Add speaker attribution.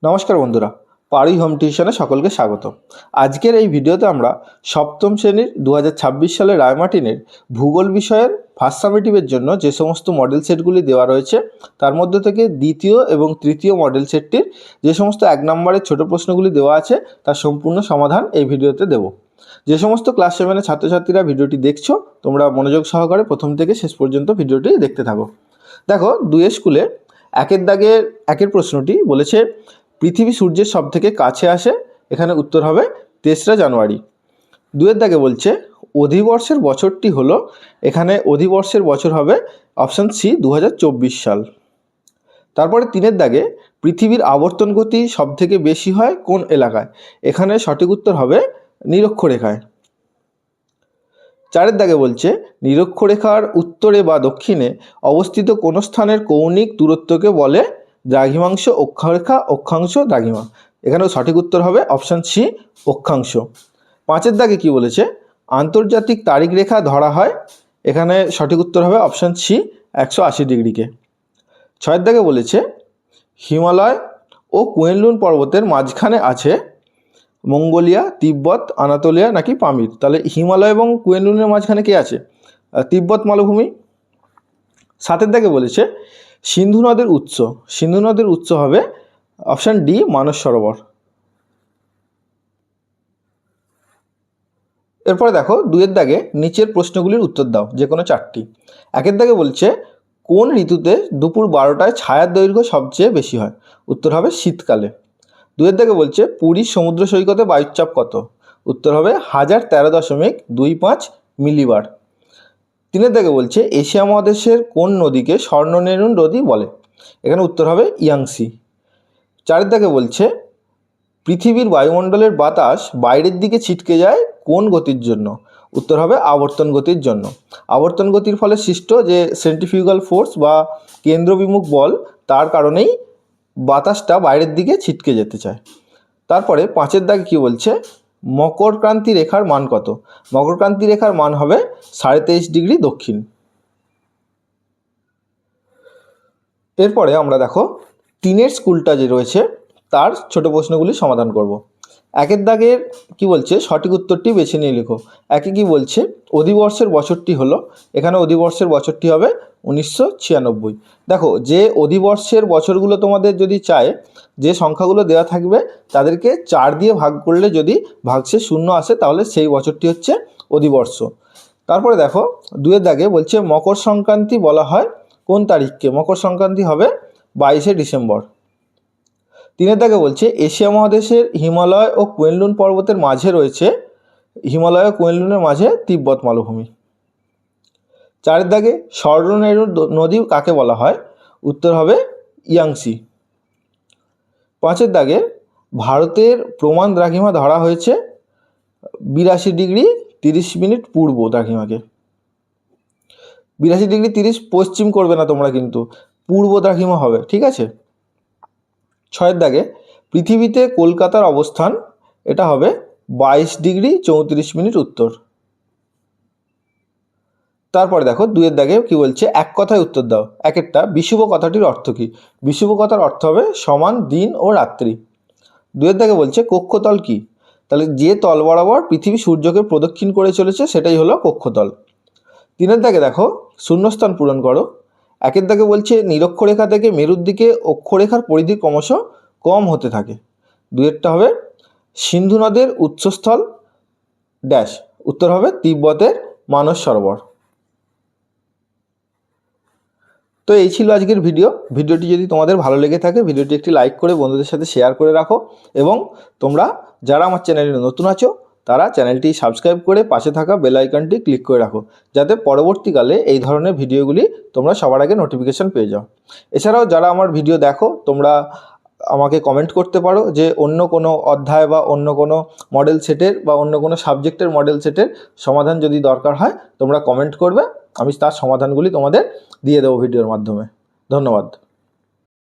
Speaker 1: নমস্কার বন্ধুরা, পারি হোম টিউশনে সকলকে স্বাগত। আজকের এই ভিডিওতে আমরা সপ্তম শ্রেণীর 2026 সালে রায়মার্টিনের ভূগোল বিষয়ের ফার্স্ট সামেটিভের জন্য যে সমস্ত মডেল সেটগুলি দেওয়া রয়েছে তার মধ্যে থেকে দ্বিতীয় এবং তৃতীয় মডেল সেটটির যে সমস্ত 1 নম্বরের ছোট প্রশ্নগুলি দেওয়া আছে তার সম্পূর্ণ সমাধান এই ভিডিওতে দেব। যে সমস্ত ক্লাস 7-এর ছাত্রছাত্রীরা ভিডিওটি দেখছো তোমরা মনোযোগ সহকারে প্রথম থেকে শেষ পর্যন্ত ভিডিওটি দেখতে থাকো। দেখো 2 স্কুলে একের দাগের একের প্রশ্নটি বলেছে পৃথিবী সূর্যের সবথেকে কাছে আসে, এখানে উত্তর হবে 3রা জানুয়ারি। 2-এর দাগে বলছে অধিবর্ষের বছরটি হলো, এখানে অধিবর্ষের বছর হবে অপশান সি 2024 সাল। তারপরে 3-এর দাগে পৃথিবীর আবর্তন গতি সবথেকে বেশি হয় কোন এলাকায়, এখানে সঠিক উত্তর হবে নিরক্ষরেখায়। 4-এর দাগে বলছে নিরক্ষরেখার উত্তরে বা দক্ষিণে অবস্থিত কোন স্থানের কৌণিক দূরত্বকে বলে দ্রাঘিমাংশ, অক্ষরেখা, অক্ষাংশ, দ্রাঘিমা, এখানেও সঠিক উত্তর হবে অপশান সি অক্ষাংশ। 5-এর দাগে কি বলেছে আন্তর্জাতিক তারিখ রেখা ধরা হয়, এখানে সঠিক উত্তর হবে অপশান সি 180 ডিগ্রিকে। 6-এর দাগে বলেছে হিমালয় ও কুয়েনলুন পর্বতের মাঝখানে আছে মঙ্গোলিয়া, তিব্বত, আনাতোলিয়া নাকি পামির, তাহলে হিমালয় এবং কুয়েনলুনের মাঝখানে কে আছে, তিব্বত মালভূমি। 7-এর দাগে বলেছে সিন্ধু নদের উৎস, সিন্ধু নদের উৎস হবে অপশান ডি মানস সরোবর। এরপরে দেখো 2-এর দাগে নিচের প্রশ্নগুলির উত্তর দাও, যে কোনো 4টি। 1-এর দাগে বলছে কোন ঋতুতে দুপুর 12টায় ছায়ার দৈর্ঘ্য সবচেয়ে বেশি হয়, উত্তর হবে শীতকালে। 2-এর দাগে বলছে পুরীর সমুদ্র সৈকতে বায়ুচাপ কত, উত্তর হবে 1013.25 মিলিবার। 3-এর দাগে বলছে এশিয়া মহাদেশের কোন নদীকে স্বর্ণরেণু নদী বলে, এখানে উত্তর হবে ইয়াংসি। 4-এর দাগে বলছে পৃথিবীর বায়ুমণ্ডলের বাতাস বাইরের দিকে ছিটকে যায় কোন গতির জন্য, উত্তর হবে আবর্তন গতির জন্য। আবর্তন গতির ফলে সৃষ্ট যে সেন্ট্রিফিউগাল ফোর্স বা কেন্দ্রবিমুখ বল, তার কারণেই বাতাসটা বাইরের দিকে ছিটকে যেতে চায়। তারপরে 5-এর দাগে কী বলছে মকরক্রান্তি রেখার মান কত, মকরক্রান্তি রেখার মান হবে 23.5 ডিগ্রি দক্ষিণ। এরপরে আমরা দেখো 3-এর স্কুলটা যে রয়েছে তার ছোট প্রশ্নগুলি সমাধান করব। 1-এর দাগের কি বলছে সঠিক উত্তরটি বেছে নিয়ে লেখো। 1-এ কি বলছে অধিবর্ষের বছরটি হলো, এখানে অধিবর্ষের বছরটি হবে 1996। দেখো যে অধিবর্ষের বছরগুলো তোমাদের যদি চায়, যে সংখ্যাগুলো দেওয়া থাকবে তাদেরকে 4 দিয়ে ভাগ করলে যদি ভাগশেষ 0 আসে তাহলে সেই বছরটি হচ্ছে অধিবর্ষ। তারপরে দেখো 2-এর দাগে বলছে মকর সংক্রান্তি বলা হয় কোন তারিখকে, মকর সংক্রান্তি হবে 22শে ডিসেম্বর। 3-এর দাগে বলছে এশিয়া মহাদেশের হিমালয় ও কুয়েনলুন পর্বতের মাঝে রয়েছে, হিমালয় ও কুয়েনলুনের মাঝে তিব্বত মালভূমি। 4-এর দাগে স্বর্ণরেণু নদী কাকে বলা হয়, উত্তর হবে ইয়াংসি। 5-এর দাগে ভারতের প্রমাণ দ্রাঘিমা ধরা হয়েছে 82 ডিগ্রি 30 মিনিট পূর্ব দ্রাঘিমাকে। 82 ডিগ্রি 30 পশ্চিম করবে না তোমরা, কিন্তু পূর্ব দ্রাঘিমা হবে, ঠিক আছে। 6-এর দাগে পৃথিবীতে কলকাতার অবস্থান, এটা হবে 22 ডিগ্রি 34 মিনিট উত্তর। তারপরে দেখো 2-এর দাগে কি বলছে এক কথায় উত্তর দাও। 1-এরটা বিষুব কথাটির অর্থ কী, বিষুব কথার অর্থ হবে সমান দিন ও রাত্রি। 2-এর দাগে বলছে কক্ষতল কি, তাহলে যে তল বরাবর পৃথিবী সূর্যকে প্রদক্ষিণ করে চলেছে সেটাই হলো কক্ষতল। 3-এর দাগে দেখো শূন্যস্থান পূরণ করো। 1-এর দাগে বলছে নিরক্ষরেখা থেকে মেরুর দিকে অক্ষরেখার পরিধি ক্রমশ কম হতে থাকে। 2-এরটা হবে সিন্ধু নদের উৎসস্থল ড্যাশ, উত্তর হবে তিব্বতের মানস সরোবর। তো এই ছিল আজকের ভিডিওটি যদি তোমাদের ভালো লেগে থাকে ভিডিওটি একটি লাইক করে বন্ধুদের সাথে শেয়ার করে রাখো, এবং তোমরা যারা আমার চ্যানেলে নতুন আছো তারা চ্যানেলটি সাবস্ক্রাইব করে পাশে থাকা বেল আইকনটি ক্লিক করে রাখো, যাতে পরবর্তীকালে এই ধরনের ভিডিওগুলি তোমরা সবার আগে নোটিফিকেশান পেয়ে যাও। এছাড়াও যারা আমার ভিডিও দেখো তোমরা আমাকে কমেন্ট করতে পারো যে অন্য কোনো অধ্যায় বা অন্য কোনো মডেল সেটের বা অন্য কোনো সাবজেক্টের মডেল সেটের সমাধান যদি দরকার হয় তোমরা কমেন্ট করবে, আমি তার সমাধানগুলি তোমাদের দিয়ে দেবো ভিডিওর মাধ্যমে। ধন্যবাদ।